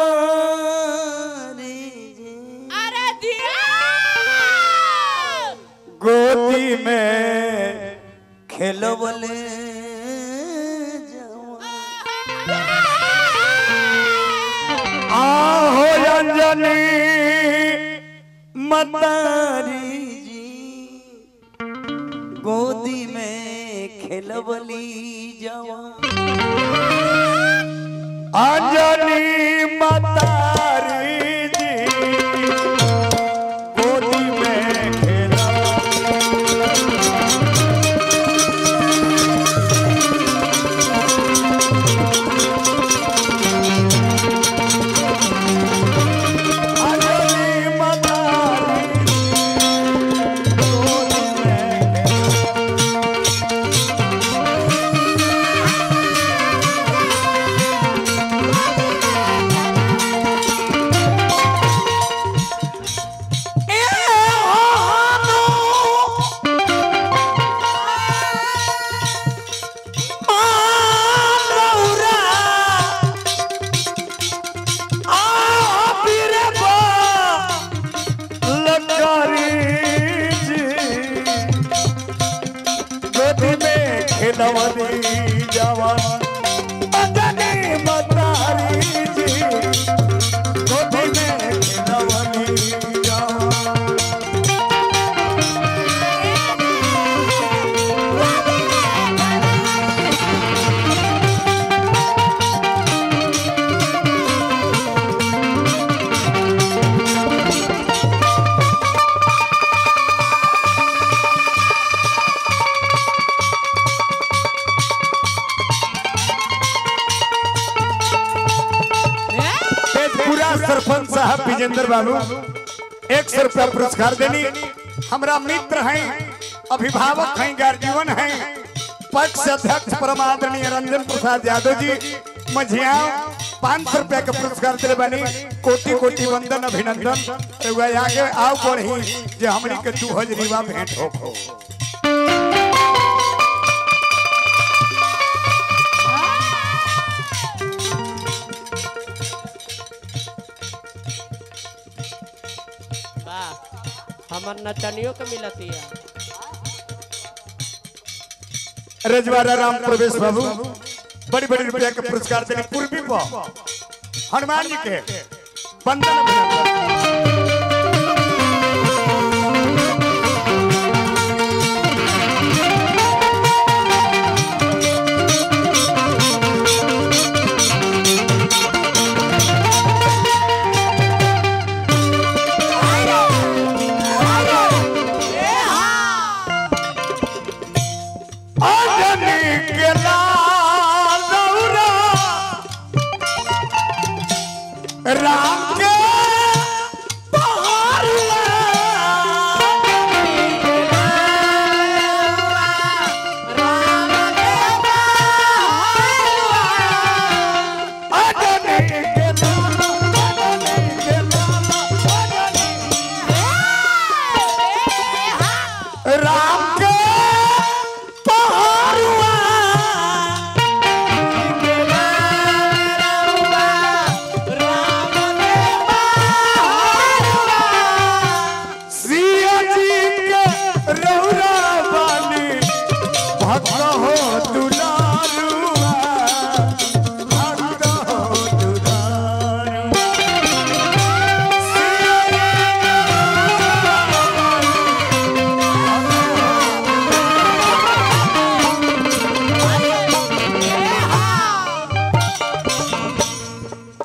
ललकारी अरे दिया गोदी में खेलवले आहो अंजनी मतारी जी गोदी में खेलवली जवान अंजनी मतारी जी गोदी में जवान अंजनी मतारी जी गोदी में खेलवली जवान सरपंच साहब विजेंद्र बाबू 100 रुपया पुरस्कार देनी हमारा मित्र हैं अभिभावक हैं गार्जियन हैं पक्ष अध्यक्ष परमादरणीय रंजन प्रसाद यादव जी मझिया 500 रुपया का पुरस्कार दिले बनी कोटि कोटि वंदन अभिनंदन आगे आओ बढ़ी जे हमनी के 2000 भेंट हो हमर नचनियों को मिलती है रजवाड़ा राम प्रवेश बाबू बड़ी बड़ी रुपया के पुरस्कार देने पूर्वी हनुमान जी के वंदन राम के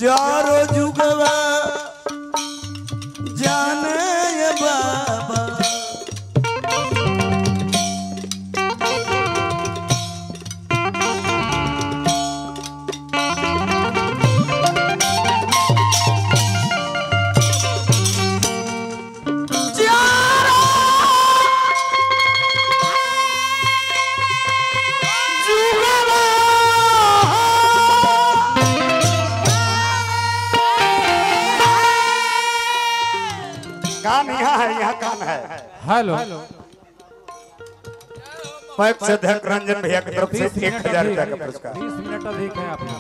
चारों जुगवा जाने बाबा कान यहाँ है, यहाँ कान है। हेलो पैक्स अध्यक्ष रंजन भैया की तरफ से 1000 रुपया का पुरस्कार। 20 मिनट अधिक है आपने।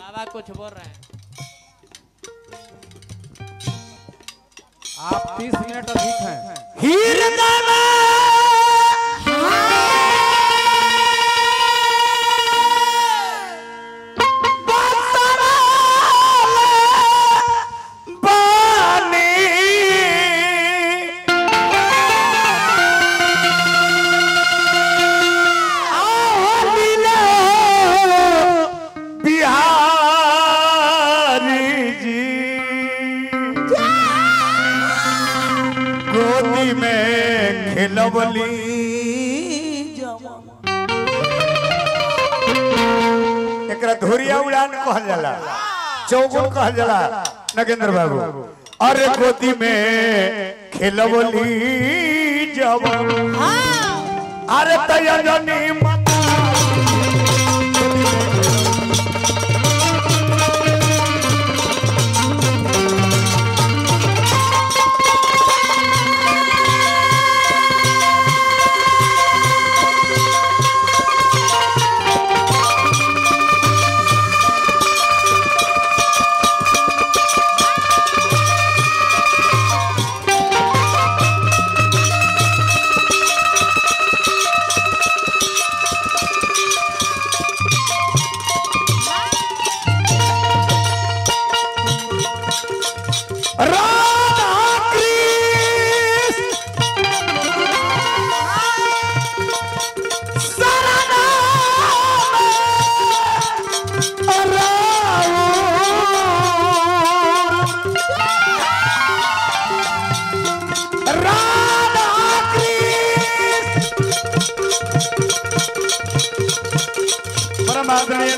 बाबा कुछ बोल रहे हैं। आप 30 मिनट अधिक हैं। गोदी में खिलवली एकरा धुरिया उड़ान कहल जाला, चौगुन कहल जाला नगेंद्र बाबू। अरे गोदी में खिलवली जब अरे तयजनी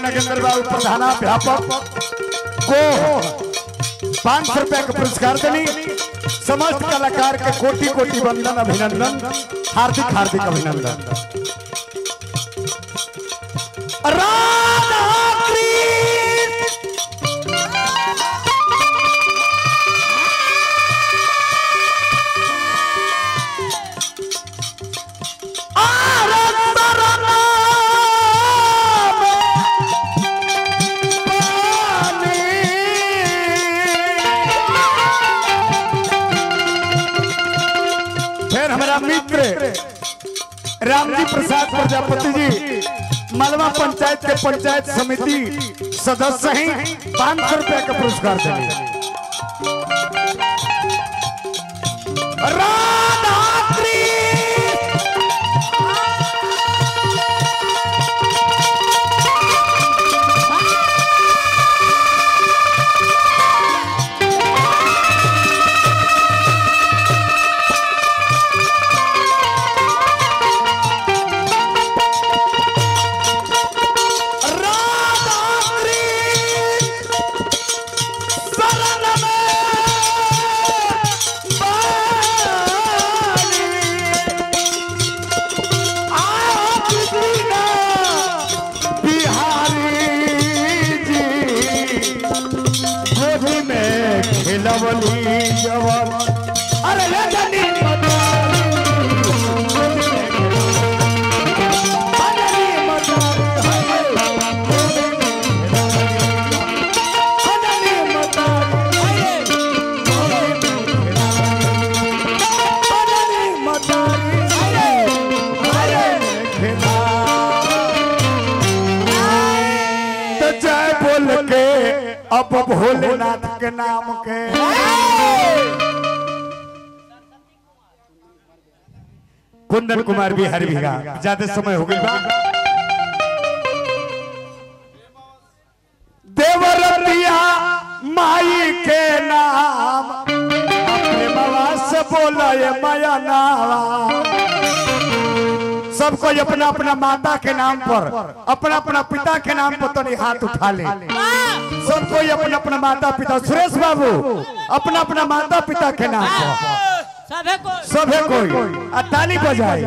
नगेंद्र बाबू प्रधानाध्यापक को 500 रुपया का पुरस्कार देनी। समस्त कलाकार के कोटि कोटि वंदन, अभिनंदन, हार्दिक हार्दिक अभिनंदन। हमारा मित्र रामजी प्रसाद प्रजापति जी मलवा पंचायत के पंचायत समिति सदस्य हैं, 500 रुपया का पुरस्कार देंगे। अब भोलेनाथ के नाम के कुंदन कुमार बिहारी भीगा ज्यादा समय हो गई बा। देवरतिया माई के नाम अपने बाबा से बोला ये माया नावा। सबको अपना अपना माता के नाम पर, अपना अपना पिता के नाम पर तो हाथ उठा ले। सबको अपना अपना माता पिता, सुरेश बाबू अपना अपना माता पिता के नाम पर सभी कोई ताली बजाए।